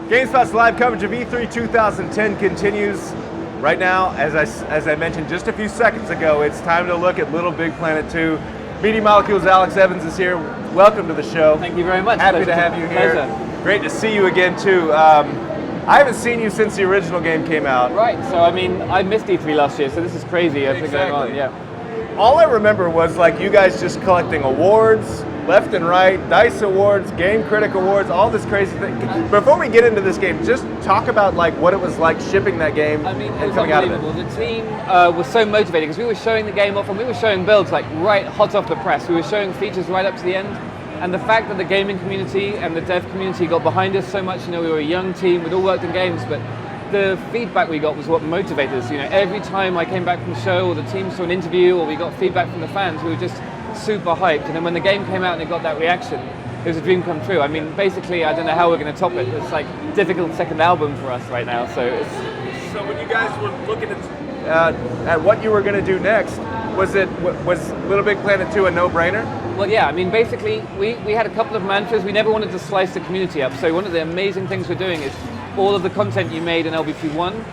GameSpot's live coverage of E3 2010 continues. Right now, as I mentioned just a few seconds ago, it's time to look at Little Big Planet 2. Media Molecule's Alex Evans is here. Welcome to the show. Thank you very much. Happy to have you here. Pleasure. Great to see you again, too. I haven't seen you since the original game came out. Right, so I mean, I missed E3 last year, so this is crazy. Everything going on, yeah. All I remember was like you guys just collecting awards, left and right, DICE awards, Game Critic awards, all this crazy thing. Before we get into this game, just talk about like what it was like shipping that game and coming out of it. The team was so motivated because we were showing the game off and we were showing builds like right hot off the press. We were showing features right up to the end. And the fact that the gaming community and the dev community got behind us so much, we were a young team, we'd all worked in games, but the feedback we got was what motivated us. Every time I came back from the show or the team saw an interview or we got feedback from the fans, we were just super hyped. And then when the game came out and it got that reaction, it was a dream come true. I mean, basically, I don't know how we're going to top it. It's like a difficult second album for us right now. So when you guys were looking at what you were going to do next, was Little Big Planet 2 a no-brainer? Well, yeah, I mean, basically, we had a couple of mantras. We never wanted to slice the community up. So one of the amazing things we're doing is all of the content you made in LBP 1,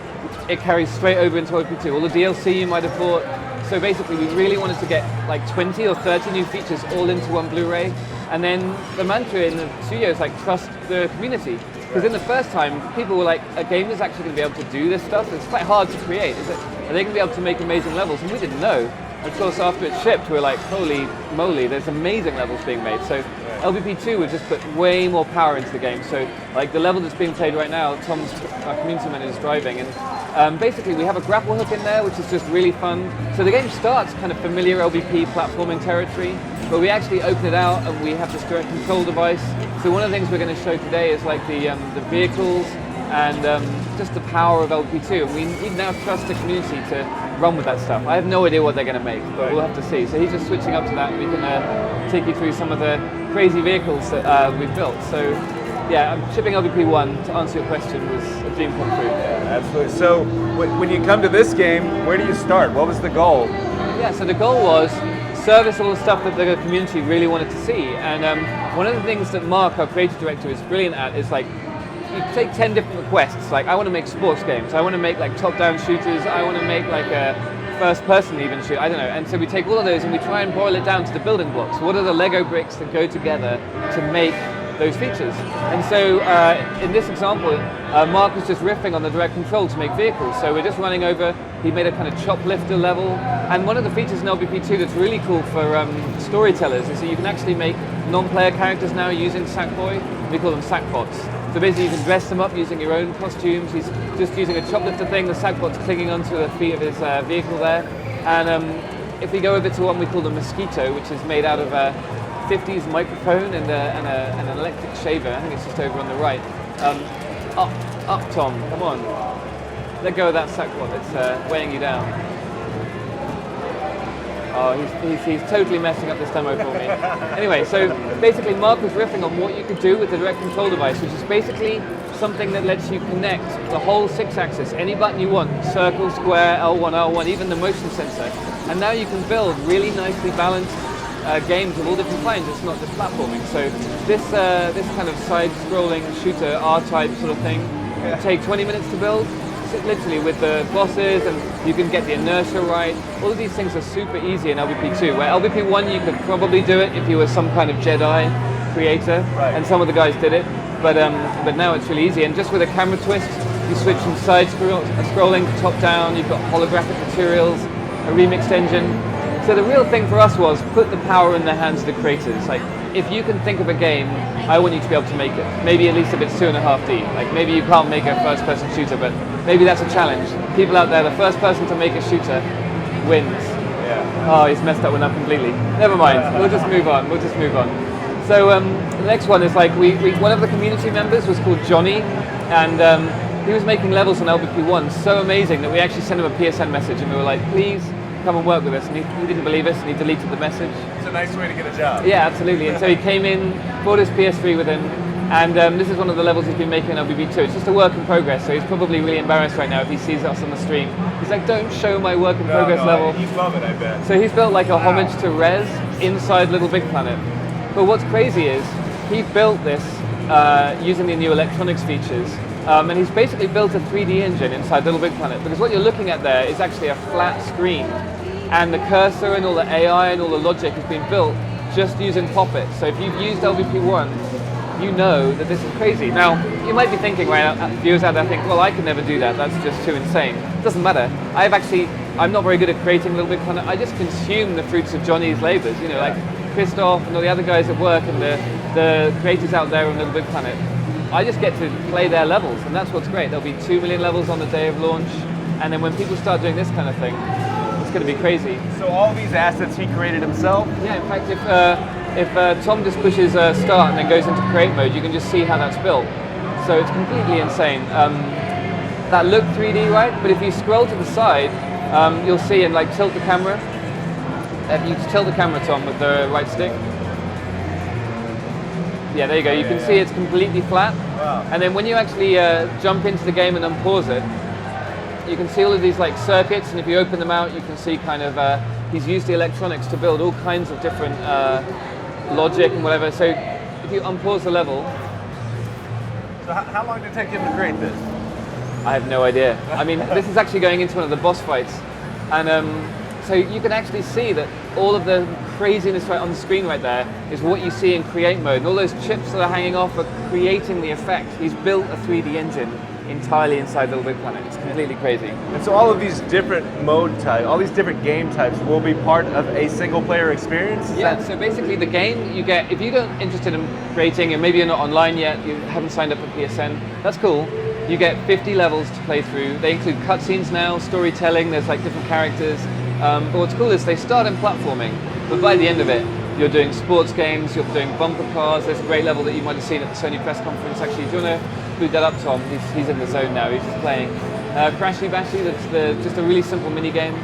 it carries straight over into LBP 2. All the DLC you might have bought. So basically, we really wanted to get like 20 or 30 new features all into one Blu-ray. And then the mantra in the studio is like, trust the community. Because in the first time, people were like, a game is actually going to be able to do this stuff? It's quite hard to create. Are they going to be able to make amazing levels? And we didn't know. Of course, after it shipped, we were like, holy moly, there's amazing levels being made. So LBP2 would just put way more power into the game. So like the level that's being played right now, Tom's, our community manager, is driving. And basically, we have a grapple hook in there, which is just really fun. So the game starts kind of familiar LBP platforming territory, but we actually open it out and we have this direct control device. So one of the things we're going to show today is like the vehicles and just the power of LBP2. And we now trust the community to run with that stuff. I have no idea what they're going to make, but we'll have to see. So he's just switching up to that, and we can take you through some of the crazy vehicles that we've built. So yeah, shipping LBP 1, to answer your question, was a dream come true. Yeah, absolutely. So when you come to this game, where do you start? What was the goal? Yeah, so the goal was service all the stuff that the community really wanted to see. And one of the things that Mark, our creative director, is brilliant at is like, you take 10 different requests, like I want to make sports games, I want to make like top-down shooters, I want to make like a first-person even shoot, I don't know. And so we take all of those and we try and boil it down to the building blocks. What are the Lego bricks that go together to make those features? And so in this example, Mark was just riffing on the direct control to make vehicles. So we're just running over, he made a kind of choplifter level. And one of the features in LBP2 that's really cool for storytellers is that you can actually make non-player characters now using Sackboy. We call them Sackbots. So basically you can dress them up using your own costumes. He's just using a choplifter thing, the Sackbot's clinging onto the feet of his vehicle there. And if we go over to one we call the Mosquito, which is made out of a 50s microphone and an electric shaver. I think it's just over on the right. Up Tom, come on. Let go of that Sackbot that's weighing you down. Oh, he's totally messing up this demo for me. Anyway, so basically Mark was riffing on what you could do with the direct control device, which is basically something that lets you connect the whole 6-axis, any button you want, circle, square, L1, R1, even the motion sensor. And now you can build really nicely balanced games of all different kinds. It's not just platforming. So this kind of side-scrolling shooter R-type sort of thing will take 20 minutes to build. Literally with the bosses, and you can get the inertia right. All of these things are super easy in LBP2, where LBP1 you could probably do it if you were some kind of Jedi creator, and some of the guys did it, but now it's really easy. And just with a camera twist, you switch from side scrolling to top down, you've got holographic materials, a remixed engine. So the real thing for us was put the power in the hands of the creators. Like, if you can think of a game, I want you to be able to make it. Maybe at least if it's 2.5D. Like maybe you can't make a first-person shooter, but maybe that's a challenge. People out there, the first person to make a shooter wins. Yeah. Oh, he's messed that one up completely. Never mind. We'll just move on. So the next one is like one of the community members was called Johnny, and he was making levels on LBP1 so amazing that we actually sent him a PSN message, and we were like, please come and work with us, and he didn't believe us, and he deleted the message. It's a nice way to get a job. Yeah, absolutely. And so he came in, brought his PS3 with him, and this is one of the levels he's been making on LBP2. It's just a work in progress, so he's probably really embarrassed right now if he sees us on the stream. He's like, don't show my work in progress level. He'd love it, I bet. So he's built like a homage to Rez inside Little Big Planet. But what's crazy is he built this using the new electronics features. And he's basically built a 3D engine inside Little Big Planet, because what you're looking at there is actually a flat screen, and the cursor and all the AI and all the logic has been built just using Poppet. So if you've used LVP1, you know that this is crazy. Now, you might be thinking, right, viewers out there think, well, I could never do that, that's just too insane. It doesn't matter. I'm not very good at creating Little Big Planet. I just consume the fruits of Johnny's labors, you know, like Christoph and all the other guys at work and the creators out there on Little Big Planet. I just get to play their levels, and that's what's great. There'll be 2 million levels on the day of launch, and then when people start doing this kind of thing, it's going to be crazy. So all these assets he created himself? Yeah, in fact, if Tom just pushes start and then goes into create mode, you can just see how that's built. So it's completely insane. That looked 3D, right? But if you scroll to the side, you'll see, and like tilt the camera. If you tilt the camera, Tom, with the right stick. Yeah, there you go. You can see it's completely flat. Wow. And then when you actually jump into the game and unpause it, you can see all of these like circuits, and if you open them out, you can see kind of he's used the electronics to build all kinds of different logic and whatever. So if you unpause the level. So how long did it take him to create this? I have no idea. I mean, this is actually going into one of the boss fights, and so you can actually see that all of the craziness right on the screen right there is what you see in create mode, and all those chips that are hanging off are creating the effect. He's built a 3D engine entirely inside Little Big Planet. It's completely crazy. And so all of these different mode types, all these different game types will be part of a single player experience? Yeah, so basically the game you get, if you're interested in creating and maybe you're not online yet, you haven't signed up for PSN, that's cool. You get 50 levels to play through. They include cutscenes now, storytelling, there's like different characters. But what's cool is they start in platforming, but by the end of it, you're doing sports games, you're doing bumper cars. There's a great level that you might have seen at the Sony press conference. Actually, do you want to boot that up, Tom? He's in the zone now, he's just playing. Crashy Bashy, that's just a really simple mini game.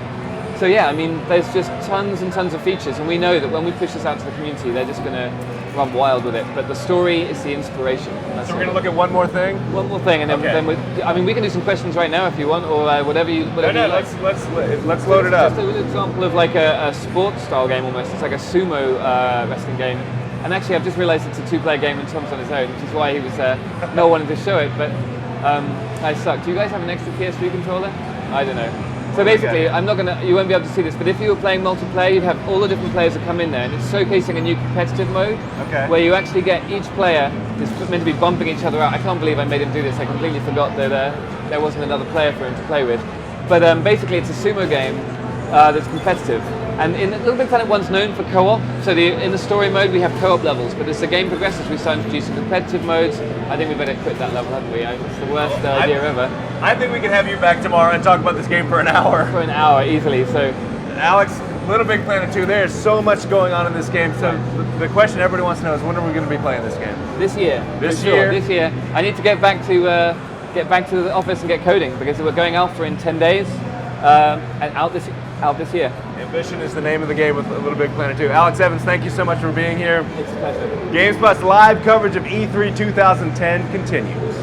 So yeah, I mean, there's just tons and tons of features, and we know that when we push this out to the community, they're just going to run wild with it. But the story is the inspiration. So we're going to look at one more thing? One more thing, and then, we can do some questions right now if you want, or whatever you like. Let's load it up. Just an example of like a sports style game almost. It's like a sumo wrestling game. And actually, I've just realised it's a 2-player game and Tom's on his own, which is why he was not wanting to show it. But I suck. Do you guys have an extra PS3 controller? I don't know. So basically, you won't be able to see this, but if you were playing multiplayer, you'd have all the different players that come in there, and it's showcasing a new competitive mode, where you actually get each player is meant to be bumping each other out. I can't believe I made him do this. I completely forgot that there wasn't another player for him to play with. But basically, it's a sumo game that's competitive. And in Little Big Planet 1's known for co-op, so in the story mode we have co-op levels, but as the game progresses we start introducing competitive modes. I think we better quit that level, haven't we? It's the worst idea ever. I think we can have you back tomorrow and talk about this game for an hour. For an hour, easily. So, Alex, Little Big Planet 2, there's so much going on in this game, so the question everybody wants to know is when are we going to be playing this game? This year. This year? This year. I need to get back to the office and get coding, because we're going alpha in 10 days, and out this year. Ambition is the name of the game with Little Big Planet 2. Alex Evans, thank you so much for being here. It's a pleasure. GameSpot's live coverage of E3 2010 continues.